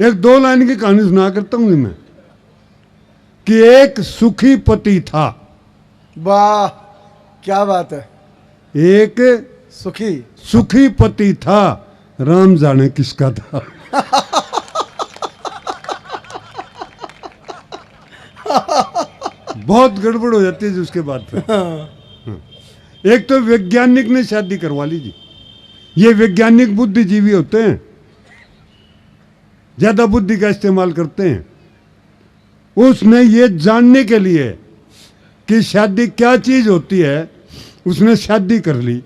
एक 2 लाइन की कहानी सुना करता हूँ मैं कि एक सुखी पति था। वाह, क्या बात है। एक सुखी पति था, राम जाने किसका था। बहुत गड़बड़ हो जाती है उसके बाद फिर। एक तो वैज्ञानिक ने शादी करवा ली जी। ये वैज्ञानिक बुद्धिजीवी होते हैं, ज्यादा बुद्धि का इस्तेमाल करते हैं। उसने ये जानने के लिए कि शादी क्या चीज होती है, उसने शादी कर ली।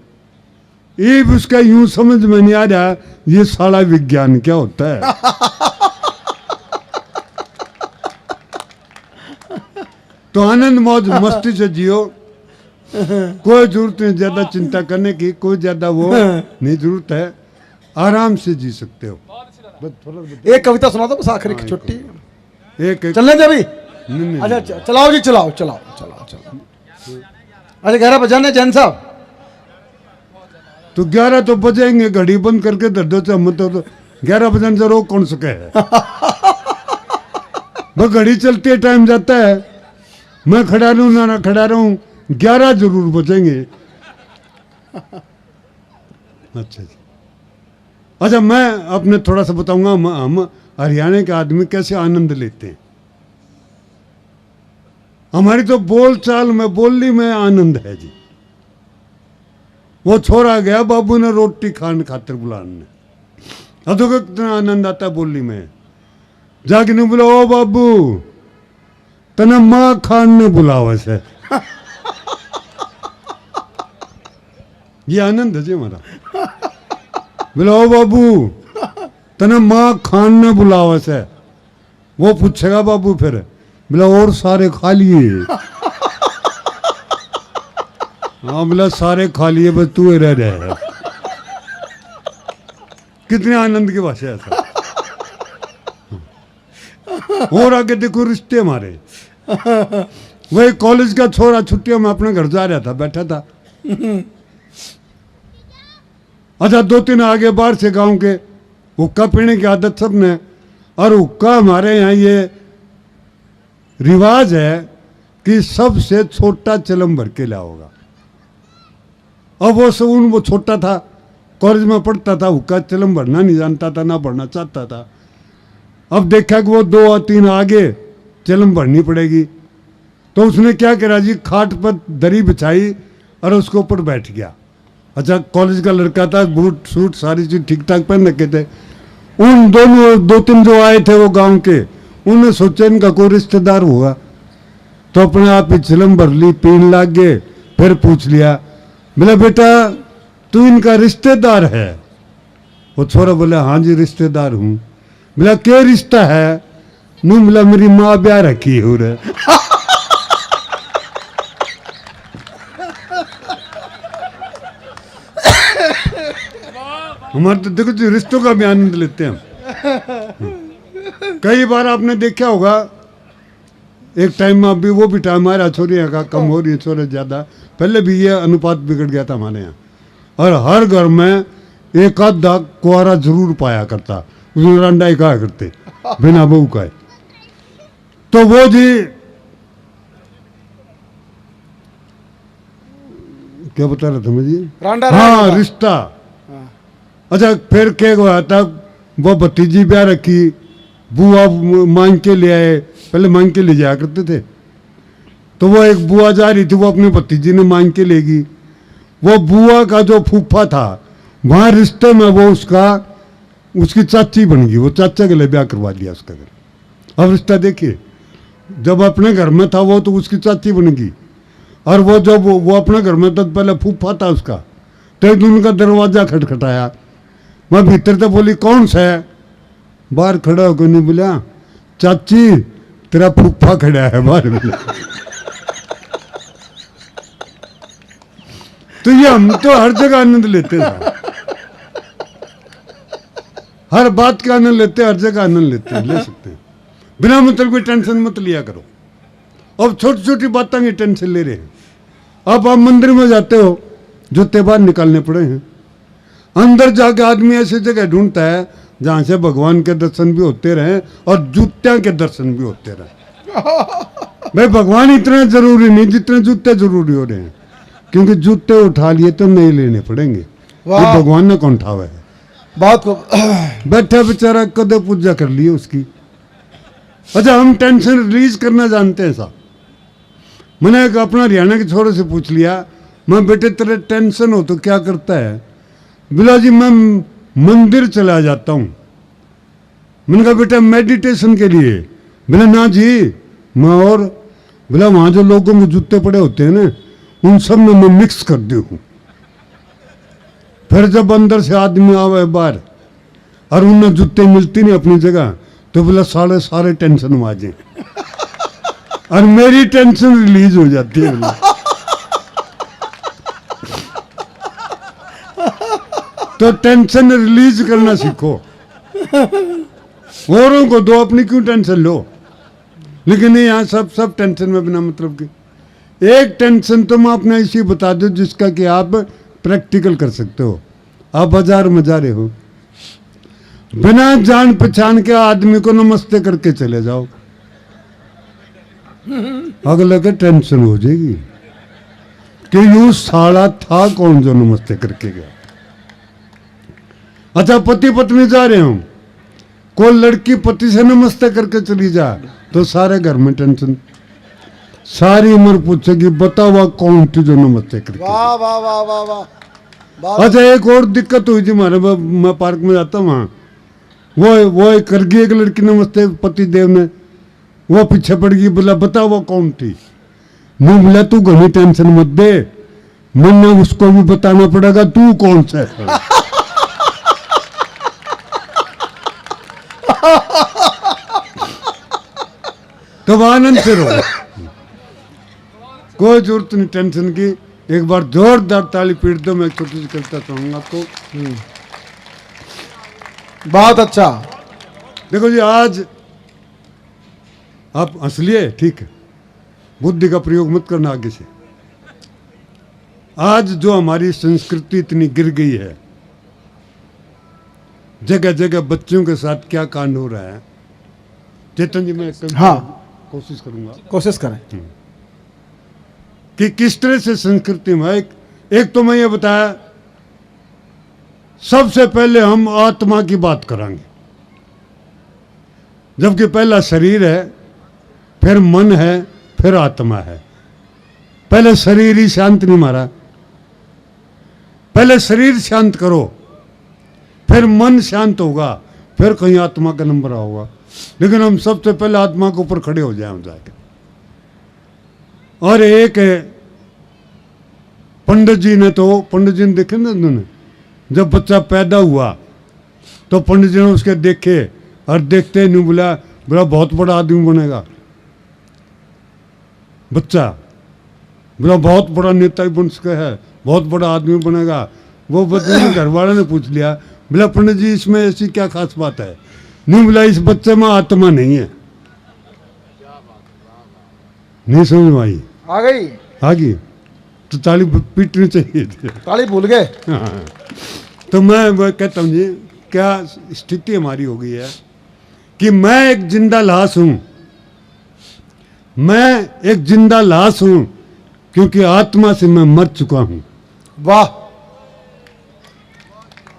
ये उसका यूं समझ में नहीं आ रहा ये सारा विज्ञान क्या होता है। तो आनंद मौज मस्ती से जियो, कोई जरूरत नहीं ज्यादा चिंता करने की, कोई ज्यादा वो नहीं जरूरत है, आराम से जी सकते हो। एक कविता सुना दो बस, आखिरी की छुट्टी। एक चलने दे अभी। नहीं। अच्छा चलाओ जी, चलाओ। अरे 11 बजाने जैन साहब। तो 11 तो बजेंगे, घड़ी बंद करके दर्दों से हम तो 11 बजाने से रोक कौन सके है। वो घड़ी चलती है, टाइम जाता है, मैं खड़ा रहूं ना खड़ा रहूं, 11 जरूर बजेंगे। अच्छा जी। अच्छा, मैं अपने थोड़ा सा बताऊंगा हम हरियाणा के आदमी कैसे आनंद लेते हैं। हमारी तो बोल चाल में, बोली में आनंद है जी। वो छोरा गया बाबू ने रोटी खाने खातिर बुलाने, अब तो कितना आनंद आता है बोली में। जाके नहीं बोला, ओ बाबू तना माँ खान ने बुलावा से। ये आनंद है जी हमारा। बोला, ओ बाबू तना माँ खान ने बुलावा से। वो पूछेगा बाबू फिर, बोला और सारे खा लिए। हाँ बोला सारे खा लिए, बस तू रह रहे। कितने आनंद की भाषा है ऐसा। और आगे देखो रिश्ते हमारे। वही कॉलेज का छोरा छुट्टियों में अपने घर जा रहा था, बैठा था। अच्छा 2-3 आगे बाहर से गांव के, हुक्का पीने की आदत सब ने। और हुक्का हमारे यहाँ ये रिवाज है कि सबसे छोटा चिलम भर के लाया होगा। अब वो छोटा था, कॉलेज में पढ़ता था, हुक्का चिलम भरना नहीं जानता था, ना भरना चाहता था। अब देखा कि वो 2-3 आगे चिलम भरनी पड़ेगी, तो उसने क्या करा जी, खाट पर दरी बिछाई और उसके ऊपर बैठ गया। अच्छा कॉलेज का लड़का था, बूट सूट सारी चीज ठीक ठाक पहन रखे थे। उन दोनों 2-3 जो आए थे वो गांव के, उन्होंने सोचा इनका कोई रिश्तेदार होगा, तो अपने आप ही चिलम भर ली, पीने लग गए। फिर पूछ लिया, बोला बेटा तू इनका रिश्तेदार है? वो छोरा बोला हाँ जी रिश्तेदार हूँ। बोला क्या रिश्ता है? नू बोला मेरी माँ ब्याह रखी हो रे। हमारे तो देखो जी रिश्तों का भी आनंद लेते हैं हम। कई बार आपने देखा होगा, एक टाइम में अभी वो भी टाइम आ रहा, छोरियाँ का कम हो रही है, छोरे ज़्यादा। पहले भी ये अनुपात बिगड़ गया था हमारे यहाँ, और हर घर में एक आधा कुआरा जरूर पाया करता, उसमें रंडाई कहा करते बिना बहू का। तो वो जी क्या बता रहा था मैं जी, हाँ रिश्ता। अच्छा फिर क्या हुआ था, वो भतीजी ब्याह रखी, बुआ मांग के ले आए, पहले मांग के ले जाया करते थे। तो वो एक बुआ जा रही थी, वो अपने भतीजी ने मांग के लेगी। वो बुआ का जो फूफा था वहाँ रिश्ते में वो उसकी चाची बन गई, वो चाचा के लिए ब्याह करवा लिया उसका घर। अब रिश्ता देखिए, जब अपने घर में था वो तो उसकी चाची बन गई, और वो जब वो अपने घर में था तो पहले फूफा था उसका। तो एक दिन उनका दरवाजा खटखटाया, मैं भीतर से बोली कौन सा है? बाहर खड़ा होकर नहीं बोला चाची तेरा फूफा खड़ा है बाहर। बोला तो ये हम तो हर जगह आनंद लेते हैं, हर बात का आनंद लेते हैं, हर जगह आनंद लेते हैं, ले सकते हैं। बिना मतलब कोई टेंशन मत लिया करो। अब छोटी छोटी बातों की टेंशन ले रहे हैं। अब आप मंदिर में जाते हो, जूते बाहर निकालने पड़े हैं। अंदर जाके आदमी ऐसी जगह ढूंढता है जहाँ से भगवान के दर्शन भी होते रहे और जूत्या के दर्शन भी होते रहे। भाई भगवान इतना जरूरी नहीं जितने जूते जरूरी हो रहे हैं, क्योंकि जूते उठा लिए तो नहीं लेने पड़ेंगे, वाह। ये भगवान ने कौन उठावा है। बहुत को बैठा बेचारा कदे पूजा कर ली उसकी। अच्छा हम टेंशन रिलीज करना जानते हैं साहब। मैंने एक अपना हरियाणा के छोरे से पूछ लिया, मैं बेटे तेरे टेंशन हो तो क्या करता है? बोला जी मैं मंदिर चला जाता हूँ। मैंने कहा बेटा मेडिटेशन के लिए? बोला ना जी मैं और बोला वहाँ जो लोगों में जूते पड़े होते हैं ना उन सब में मैं मिक्स कर दी हूँ। फिर जब अंदर से आदमी आवे बाहर और उन्हें जूते मिलती नहीं अपनी जगह तो बोला सारे टेंशन आ जाए और मेरी टेंशन रिलीज हो जाती है। बोला तो टेंशन रिलीज करना सीखो, औरों को दो, अपनी क्यों टेंशन लो। लेकिन यहाँ सब टेंशन में बिना मतलब की। एक टेंशन तो मैं अपना इसी बता दो जिसका कि आप प्रैक्टिकल कर सकते हो। आप बाजार में जा रहे हो, बिना जान पहचान के आदमी को नमस्ते करके चले जाओ, अगले के टेंशन हो जाएगी कि यूं साला था कौन जो नमस्ते करके गया। अच्छा पति पत्नी जा रहे हो, कोई लड़की पति से नमस्ते करके चली जा तो सारे घर में टेंशन, सारी उम्र पूछेगी बताओ कौन थी जो नमस्ते करके। वाह वाह वाह वाह वाह। अच्छा एक और दिक्कत हुई थी हमारे, मैं पार्क में जाता हूँ वहाँ वो कर गई एक लड़की नमस्ते पति देव ने, वो पीछे पड़ गई। बोला बताओ वो कौन थी? मैं बोला तू घनी टेंशन मत दे, मैंने उसको भी बताना पड़ेगा तू कौन सा है। तो आनंद से रहो, कोई जरूरत नहीं टेंशन की। एक बार जोरदार ताली पीट दो, मैं छोटी सी कविता कहूंगा आपको। बहुत अच्छा। देखो जी आज आप हंस लिए ठीक है, बुद्धि का प्रयोग मत करना आगे से। आज जो हमारी संस्कृति इतनी गिर गई है, जगह जगह बच्चों के साथ क्या कांड हो रहा है। चेतन जी मैं हाँ कोशिश करूंगा कोशिश करें। कि किस तरह से संस्कृति में एक तो मैं ये बताया, सबसे पहले हम आत्मा की बात करेंगे, जबकि पहला शरीर है, फिर मन है, फिर आत्मा है। पहले शरीर ही शांत नहीं मारा, पहले शरीर शांत करो, फिर मन शांत होगा, फिर कहीं आत्मा का नंबर आओगा। लेकिन हम सबसे पहले आत्मा के ऊपर खड़े हो जाए जाके। और एक पंडित जी ने देखे ना उन्होंने, जब बच्चा पैदा हुआ तो पंडित जी ने उसके देखे और देखते नहीं बोला बहुत बड़ा आदमी बनेगा बच्चा, बोला बहुत बड़ा नेता बन सके है, बहुत बड़ा आदमी बनेगा। वो बच्चे ने घर वाले ने पूछ लिया, बोला पंडित जी इसमें ऐसी क्या खास बात है? नहीं बोला इस बच्चे में आत्मा नहीं है। नहीं समझ में आई? आ गई तो ताली पीटनी चाहिए थी। ताली भूल गए। हाँ। तो मैं वो कहता हूँ जी क्या स्थिति हमारी हो गई है कि मैं एक जिंदा लाश हूं, मैं एक जिंदा लाश हूं क्योंकि आत्मा से मैं मर चुका हूं। वाह।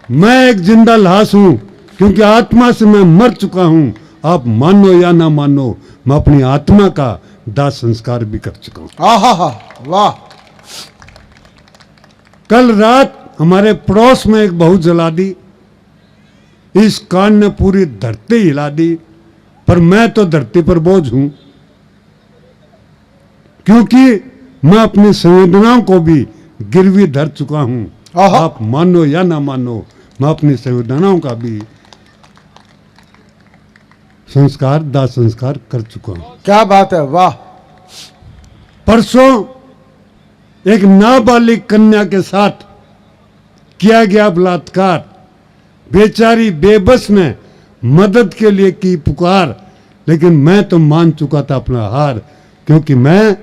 मैं एक जिंदा लाश हूं क्योंकि आत्मा से मैं मर चुका हूं। आप मानो या ना मानो, मैं अपनी आत्मा का दाह संस्कार भी कर चुका हूं। आहा वाह। कल रात हमारे पड़ोस में एक बहू जला दी, इस कांड ने पूरी धरती हिला दी, पर मैं तो धरती पर बोझ हूं क्योंकि मैं अपनी संवेदनाओं को भी गिरवी धर चुका हूं। आप मानो या ना मानो, मैं अपनी संवेदनाओं का भी संस्कार दाह संस्कार कर चुका हूं। क्या बात है, वाह। परसों एक नाबालिग कन्या के साथ किया गया बलात्कार, बेचारी बेबस ने मदद के लिए की पुकार, लेकिन मैं तो मान चुका था अपना हार क्योंकि मैं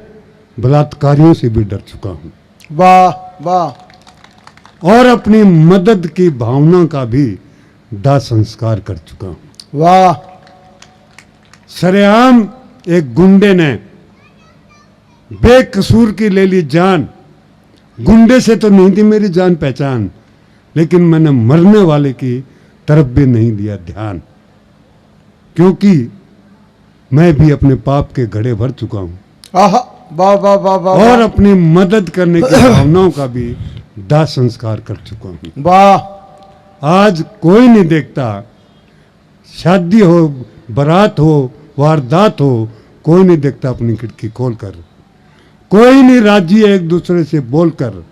बलात्कारियों से भी डर चुका हूं। वाह वाह। और अपनी मदद की भावना का भी दाह संस्कार कर चुका हूं। वाह सरेआम एक गुंडे ने बेकसूर की ले ली जान। गुंडे से तो नहीं थी मेरी जान पहचान, लेकिन मैंने मरने वाले की तरफ भी नहीं दिया ध्यान, क्योंकि मैं भी अपने पाप के घड़े भर चुका हूं आहा वाह वाह वाह वाह और अपनी मदद करने की भावनाओं का भी दाह संस्कार कर चुका हूं। वाह आज कोई नहीं देखता, शादी हो, बारात हो, वारदात हो, कोई नहीं देखता अपनी खिड़की खोलकर, कोई नहीं राजी है एक दूसरे से बोलकर,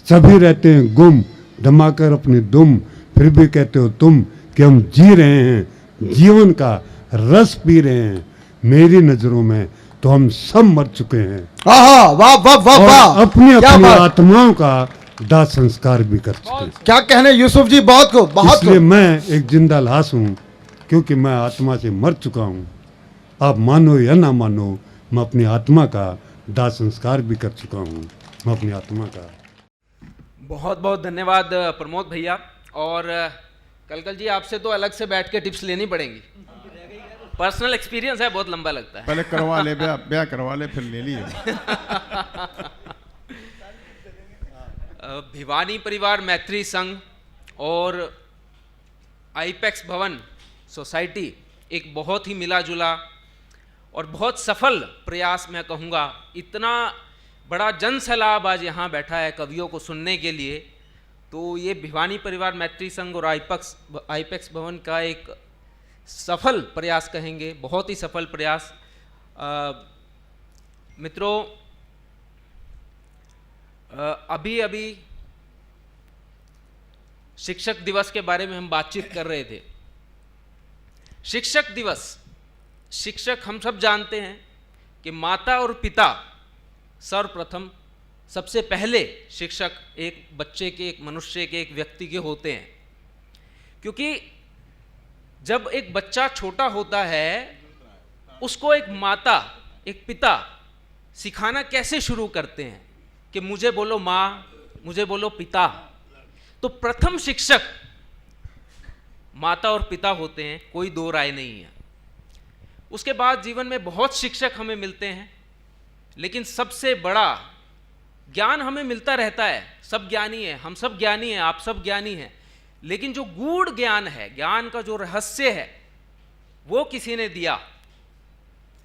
सभी रहते हैं गुम दमाकर अपनी दुम, फिर भी कहते हो तुम कि हम जी रहे हैं, जीवन का रस पी रहे हैं। मेरी नजरों में तो हम सब मर चुके हैं आहा वाह वाह वाह और वाह अपनी क्या अपनी बात। आत्माओं का दाह संस्कार भी कर चुके हैं। क्या कहने यूसुफ जी, बहुत को बहुत इसलिए को। मैं एक जिंदा लाश हूं, क्योंकि मैं आत्मा से मर चुका हूं। आप मानो या ना मानो, मैं अपनी आत्मा का दाह संस्कार भी कर चुका हूं। मैं अपनी आत्मा का बहुत बहुत धन्यवाद प्रमोद भैया। और कलकल जी, आपसे तो अलग से बैठ के टिप्स लेनी पड़ेंगी, पर्सनल एक्सपीरियंस है, बहुत लंबा लगता है। पहले करवा ले, ब्याह करवा ले, फिर ले लिए। भिवानी परिवार मैत्री संघ और आईपेक्स भवन सोसाइटी एक बहुत ही मिला जुला और बहुत सफल प्रयास मैं कहूँगा। इतना बड़ा जन सैलाब आज यहाँ बैठा है कवियों को सुनने के लिए, तो ये भिवानी परिवार मैत्री संघ और आईपेक्स भवन का एक सफल प्रयास कहेंगे, बहुत ही सफल प्रयास। मित्रों, अभी अभी शिक्षक दिवस के बारे में हम बातचीत कर रहे थे। शिक्षक दिवस, शिक्षक हम सब जानते हैं कि माता और पिता सर्वप्रथम सबसे पहले शिक्षक एक बच्चे के, एक मनुष्य के, एक व्यक्ति के होते हैं। क्योंकि जब एक बच्चा छोटा होता है, उसको एक माता, एक पिता सिखाना कैसे शुरू करते हैं कि मुझे बोलो माँ, मुझे बोलो पिता। तो प्रथम शिक्षक माता और पिता होते हैं, कोई दो राय नहीं है। उसके बाद जीवन में बहुत शिक्षक हमें मिलते हैं, लेकिन सबसे बड़ा ज्ञान हमें मिलता रहता है। सब ज्ञानी है, हम सब ज्ञानी हैं, आप सब ज्ञानी हैं, लेकिन जो गूढ़ ज्ञान है, ज्ञान का जो रहस्य है, वो किसी ने दिया।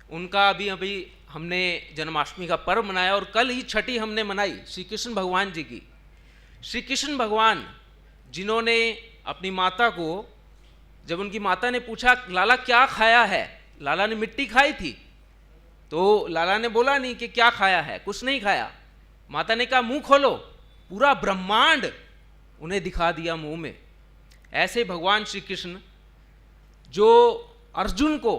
उनका अभी अभी हमने जन्माष्टमी का पर्व मनाया और कल ही छठी हमने मनाई श्री कृष्ण भगवान जी की। श्री कृष्ण भगवान जिन्होंने अपनी माता को, जब उनकी माता ने पूछा लाला क्या खाया है, लाला ने मिट्टी खाई थी, तो लाला ने बोला नहीं कि क्या खाया है, कुछ नहीं खाया। माता ने कहा मुंह खोलो, पूरा ब्रह्मांड उन्हें दिखा दिया मुंह में। ऐसे भगवान श्री कृष्ण जो अर्जुन को,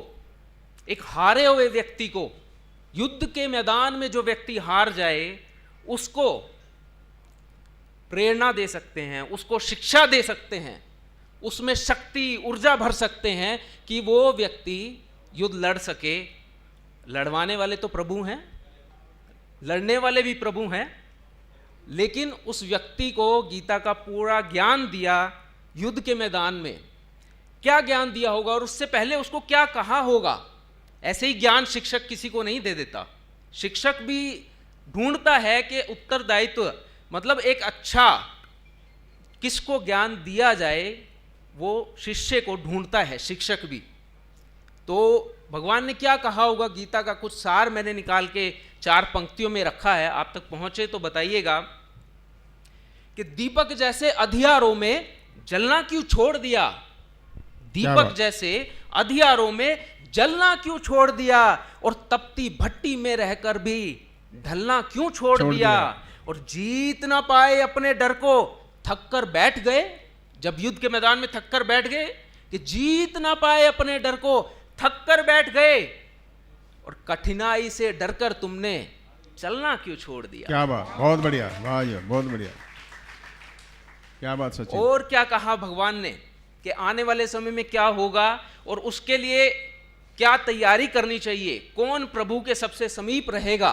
एक हारे हुए व्यक्ति को, युद्ध के मैदान में जो व्यक्ति हार जाए उसको प्रेरणा दे सकते हैं, उसको शिक्षा दे सकते हैं, उसमें शक्ति ऊर्जा भर सकते हैं कि वो व्यक्ति युद्ध लड़ सके। लड़वाने वाले तो प्रभु हैं, लड़ने वाले भी प्रभु हैं, लेकिन उस व्यक्ति को गीता का पूरा ज्ञान दिया युद्ध के मैदान में। क्या ज्ञान दिया होगा और उससे पहले उसको क्या कहा होगा? ऐसे ही ज्ञान शिक्षक किसी को नहीं दे देता। शिक्षक भी ढूंढता है कि उत्तरदायित्व, मतलब एक अच्छा किसको ज्ञान दिया जाए, वो शिष्य को ढूंढता है शिक्षक भी। तो भगवान ने क्या कहा होगा, गीता का कुछ सार मैंने निकाल के 4 पंक्तियों में रखा है, आप तक पहुंचे तो बताइएगा। कि दीपक जैसे अधियारों में जलना क्यों छोड़ दिया, दीपक जैसे अधियारों में जलना क्यों छोड़ दिया, और तपती भट्टी में रहकर भी ढलना क्यों छोड़ दिया, और जीत ना पाए अपने डर को, थक कर बैठ गए। जब युद्ध के मैदान में थक कर बैठ गए, कि जीत ना पाए अपने डर को, थक कर बैठ गए, और कठिनाई से डरकर तुमने चलना क्यों छोड़ दिया। क्या बात, बहुत बढ़िया, वाह जी, बहुत बढ़िया, क्या बात सचिन। और क्या कहा भगवान ने कि आने वाले समय में क्या होगा और उसके लिए क्या तैयारी करनी चाहिए, कौन प्रभु के सबसे समीप रहेगा।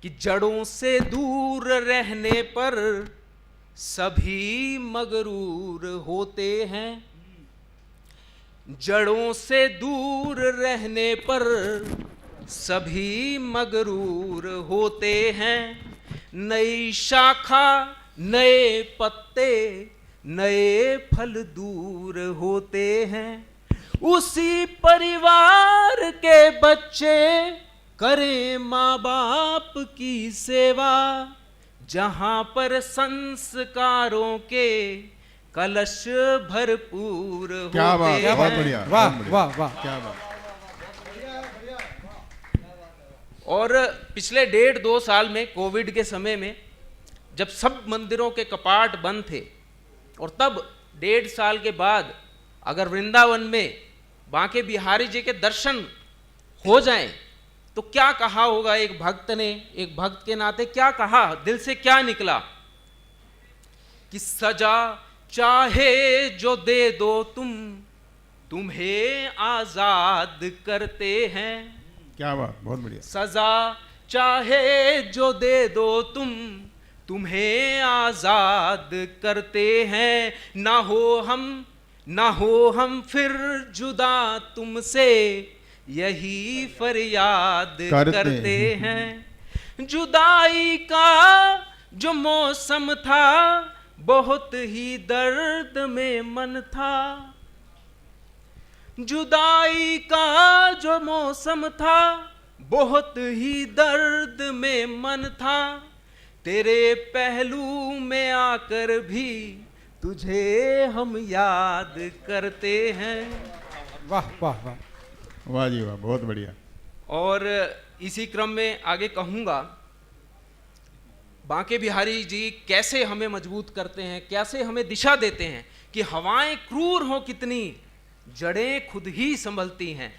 कि जड़ों से दूर रहने पर सभी मगरूर होते हैं, जड़ों से दूर रहने पर सभी मगरूर होते हैं। नई शाखा, नए पत्ते, नए फल दूर होते हैं। उसी परिवार के बच्चे करें माँ बाप की सेवा, जहां पर संस्कारों के कलश भरपूर क्या होते बात, हैं। बहुत बढ़िया, वाह बहुत बढ़िया। वाह वाह। क्या बात। और पिछले 1.5-2 साल में कोविड के समय में जब सब मंदिरों के कपाट बंद थे, और तब 1.5 साल के बाद अगर वृंदावन में बांके बिहारी जी के दर्शन हो जाएं तो क्या कहा होगा एक भक्त ने, एक भक्त के नाते क्या कहा, दिल से क्या निकला कि सजा चाहे जो दे दो तुम, तुम्हें आजाद करते हैं। क्या बात, बहुत बढ़िया। सजा चाहे जो दे दो तुम, तुम्हें आजाद करते हैं। ना हो हम फिर जुदा तुमसे, यही फरियाद करते हैं। जुदाई का जो मौसम था, बहुत ही दर्द में मन था। जुदाई का जो मौसम था, बहुत ही दर्द में मन था। तेरे पहलू में आकर भी तुझे हम याद करते हैं। वाह वाह वाह। वाह जी वाह, बहुत बढ़िया। और इसी क्रम में आगे कहूँगा, बांके बिहारी जी कैसे हमें मजबूत करते हैं, कैसे हमें दिशा देते हैं कि हवाएं क्रूर हो कितनी, जड़ें खुद ही संभलती हैं।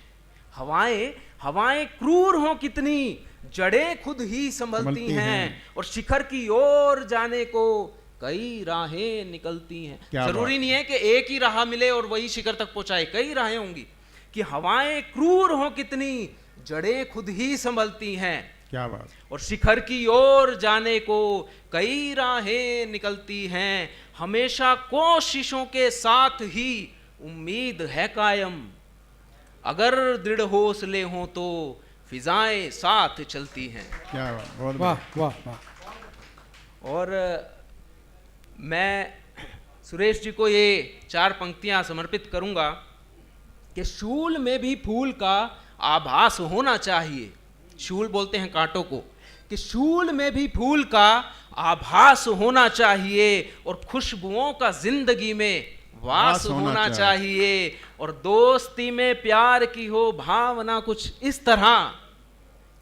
हवाएं क्रूर हो कितनी, जड़ें खुद ही संभलती हैं। और शिखर की ओर जाने को कई राहें निकलती हैं। जरूरी नहीं है कि एक ही राह मिले और वही शिखर तक पहुंचाए, कई राहें होंगी। कि हवाएं क्रूर हो कितनी, जड़ें खुद ही संभलती हैं। क्या बात। और शिखर की ओर जाने को कई राहें निकलती हैं। हमेशा कोशिशों के साथ ही उम्मीद है कायम, अगर दृढ़ हौसले हों तो फिजाएं साथ चलती हैं। क्या बात, बहुत वाह बढ़िया। वाह वाह। और मैं सुरेश जी को ये 4 पंक्तियां समर्पित करूंगा कि शूल में भी फूल का आभास होना चाहिए। शूल बोलते हैं कांटों को, कि शूल में भी फूल का आभास होना चाहिए। और खुशबुओं का जिंदगी में वास होना चाहिए। और दोस्ती में प्यार की हो भावना कुछ इस तरह,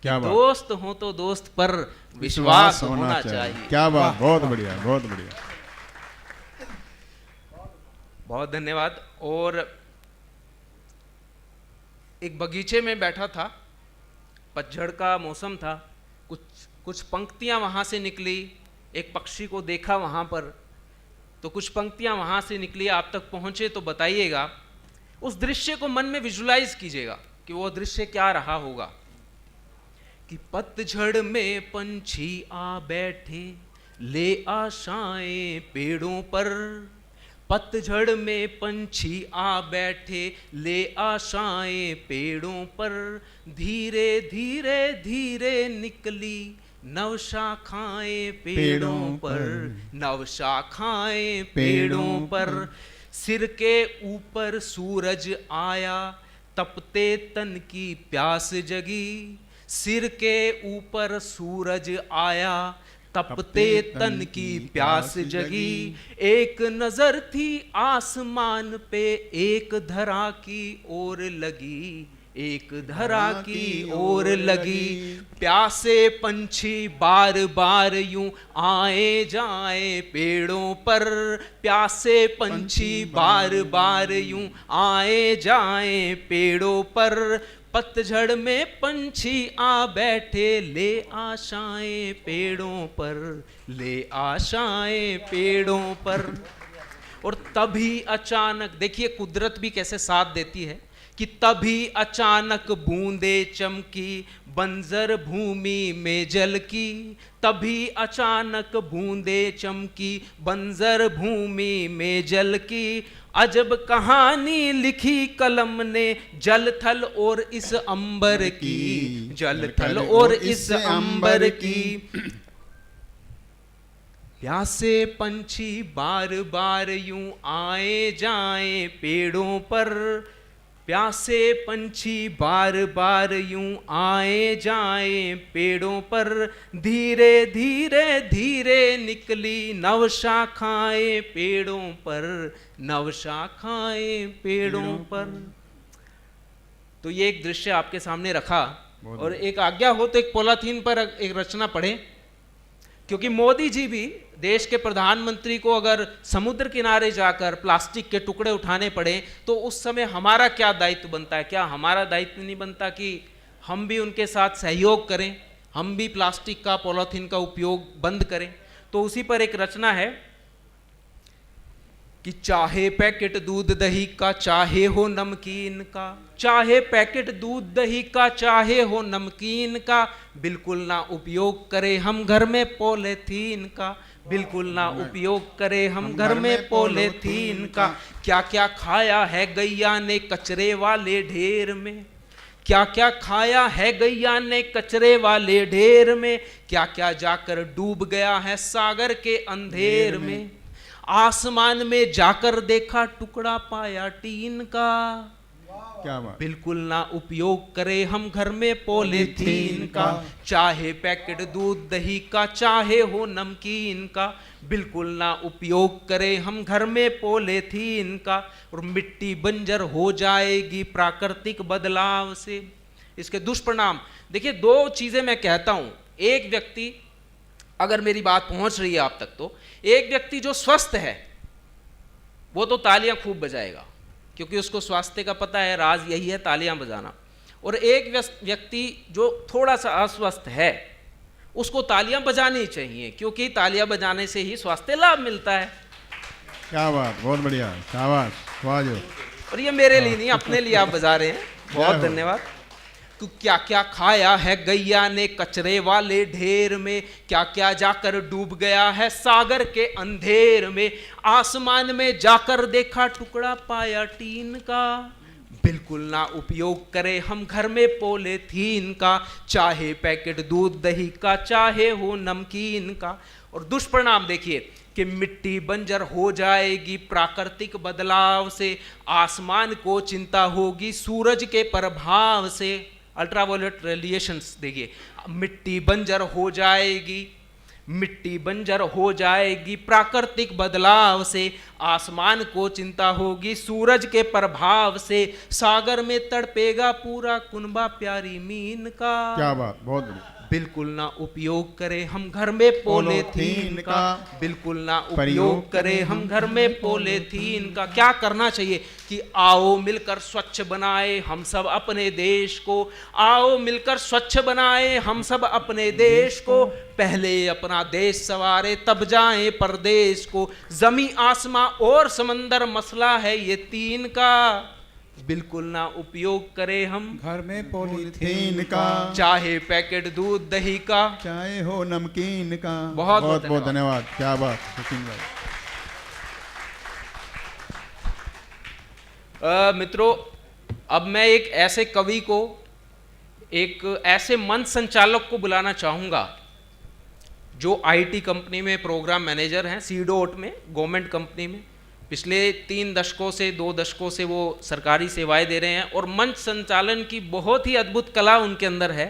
क्या बात। दोस्त हो तो दोस्त पर विश्वास होना चाहिए। क्या बात, बहुत बढ़िया, बहुत बढ़िया। बहुत धन्यवाद। और एक बगीचे में बैठा था, पतझड़ का मौसम था, कुछ पंक्तियां वहां से निकली। एक पक्षी को देखा वहां पर, तो कुछ पंक्तियां वहां से निकली, आप तक पहुंचे तो बताइएगा। उस दृश्य को मन में विजुलाइज कीजिएगा कि वो दृश्य क्या रहा होगा। कि पतझड़ में पंछी आ बैठे, ले आशाएं पेड़ों पर। पतझड़ में पंछी आ बैठे, ले आशाएं पेड़ों पर। धीरे धीरे धीरे निकली नव शाखाएं पेड़ों पर, नव शाखाएं पेड़ों पर। सिर के ऊपर सूरज आया, तपते तन की प्यास जगी। सिर के ऊपर सूरज आया, तपते तन की प्यास जगी। एक नजर थी आसमान पे, एक धरा की ओर लगी, एक धरा की ओर लगी। प्यासे पंछी बार बार यूं आए जाए पेड़ों पर। प्यासे पंछी बार बार यूं आए जाए पेड़ों पर। पतझड़ में पंछी आ बैठे, ले आशाएं पेड़ों पर, ले आशाएं पेड़ों पर। और तभी अचानक देखिए कुदरत भी कैसे साथ देती है कि तभी अचानक बूंदे चमकी बंजर भूमि में जल की, तभी अचानक बूंदे चमकी बंजर भूमि में जल की। अजब कहानी लिखी कलम ने जल थल और इस अंबर की, जल थल और इस अंबर की। प्यासे पंछी बार बार यूं आए जाएं पेड़ों पर, प्यासे पंछी बार बार यूं आए जाएं पेड़ों पर। धीरे धीरे धीरे निकली नव शाखाएं पेड़ों पर, नव शाखाएं पेड़ों पर। तो ये एक दृश्य आपके सामने रखा, और एक आज्ञा हो तो एक पॉलीथीन पर एक रचना पढ़े, क्योंकि मोदी जी भी देश के प्रधानमंत्री को अगर समुद्र किनारे जाकर प्लास्टिक के टुकड़े उठाने पड़े तो उस समय हमारा क्या दायित्व बनता है? क्या हमारा दायित्व नहीं बनता कि हम भी उनके साथ सहयोग करें, हम भी प्लास्टिक का पॉलीथीन का उपयोग बंद करें? तो उसी पर एक रचना है कि चाहे पैकेट दूध दही का चाहे हो नमकीन का, चाहे पैकेट दूध दही का चाहे हो नमकीन का, बिल्कुल ना उपयोग करें हम घर में पॉलीथीन का, बिल्कुल ना उपयोग करें हम घर में पॉलीथीन का। क्या क्या खाया है गैया ने कचरे वाले ढेर में, क्या क्या खाया है गैया ने कचरे वाले ढेर में, क्या क्या जाकर डूब गया है सागर के अंधेर में। आसमान में जाकर देखा टुकड़ा पाया टीन का, क्या बात। बिल्कुल ना उपयोग करें हम घर में पॉलीथीन का। चाहे पैकेट दूध दही का चाहे हो नमकीन का, बिल्कुल ना उपयोग करें हम घर में पॉलीथीन का। और मिट्टी बंजर हो जाएगी प्राकृतिक बदलाव से। इसके दुष्परिणाम देखिए, दो चीजें मैं कहता हूं। एक व्यक्ति, अगर मेरी बात पहुंच रही है आप तक, तो एक व्यक्ति जो स्वस्थ है वो तो तालियां खूब बजाएगा, क्योंकि उसको स्वास्थ्य का पता है, राज यही है तालियां बजाना। और एक व्यक्ति जो थोड़ा सा अस्वस्थ है उसको तालियां बजानी चाहिए, क्योंकि तालियां बजाने से ही स्वास्थ्य लाभ मिलता है। क्या बात, बहुत बढ़िया, शाबाश, वाह जो। और ये मेरे लिए नहीं, अपने लिए आप बजा रहे हैं, बहुत धन्यवाद। तो क्या क्या खाया है गैया ने कचरे वाले ढेर में, क्या क्या जाकर डूब गया है सागर के अंधेर में। आसमान में जाकर देखा टुकड़ा पाया टीन का, बिल्कुल ना उपयोग करें हम घर में पॉलीथीन का। चाहे पैकेट दूध दही का चाहे हो नमकीन का। और दुष्परिणाम देखिए कि मिट्टी बंजर हो जाएगी प्राकृतिक बदलाव से। आसमान को चिंता होगी सूरज के प्रभाव से। अल्ट्रावायलेट रेडिएशंस देखिए, मिट्टी बंजर हो जाएगी, मिट्टी बंजर हो जाएगी प्राकृतिक बदलाव से। आसमान को चिंता होगी सूरज के प्रभाव से। सागर में तड़पेगा पूरा कुनबा प्यारी मीन का। क्या बात, बहुत बढ़िया। बिल्कुल ना उपयोग करें हम घर में पॉलीथीन का, बिल्कुल ना उपयोग करें हम घर में पॉलीथीन का। क्या करना चाहिए कि आओ मिलकर स्वच्छ बनाए हम सब अपने देश को, आओ मिलकर स्वच्छ बनाए हम सब अपने देश को। पहले अपना देश सवारे तब जाएं परदेश को। जमी आसमां और समंदर मसला है ये तीन का। बिल्कुल ना उपयोग करें हम घर में पॉलीथीन का, चाहे पैकेट दूध दही का चाहे हो नमकीन का। बहुत बहुत बहुत धन्यवाद, क्या बात सचिन भाई। मित्रों, अब मैं एक ऐसे कवि को, एक ऐसे मंच संचालक को बुलाना चाहूंगा जो आईटी कंपनी में प्रोग्राम मैनेजर हैं, सीडोट में, गवर्नमेंट कंपनी में। पिछले 2 दशकों से वो सरकारी सेवाएं दे रहे हैं और मंच संचालन की बहुत ही अद्भुत कला उनके अंदर है।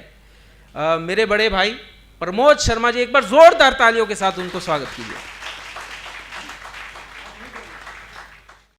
मेरे बड़े भाई प्रमोद शर्मा जी, एक बार जोरदार तालियों के साथ उनको स्वागत कीजिए।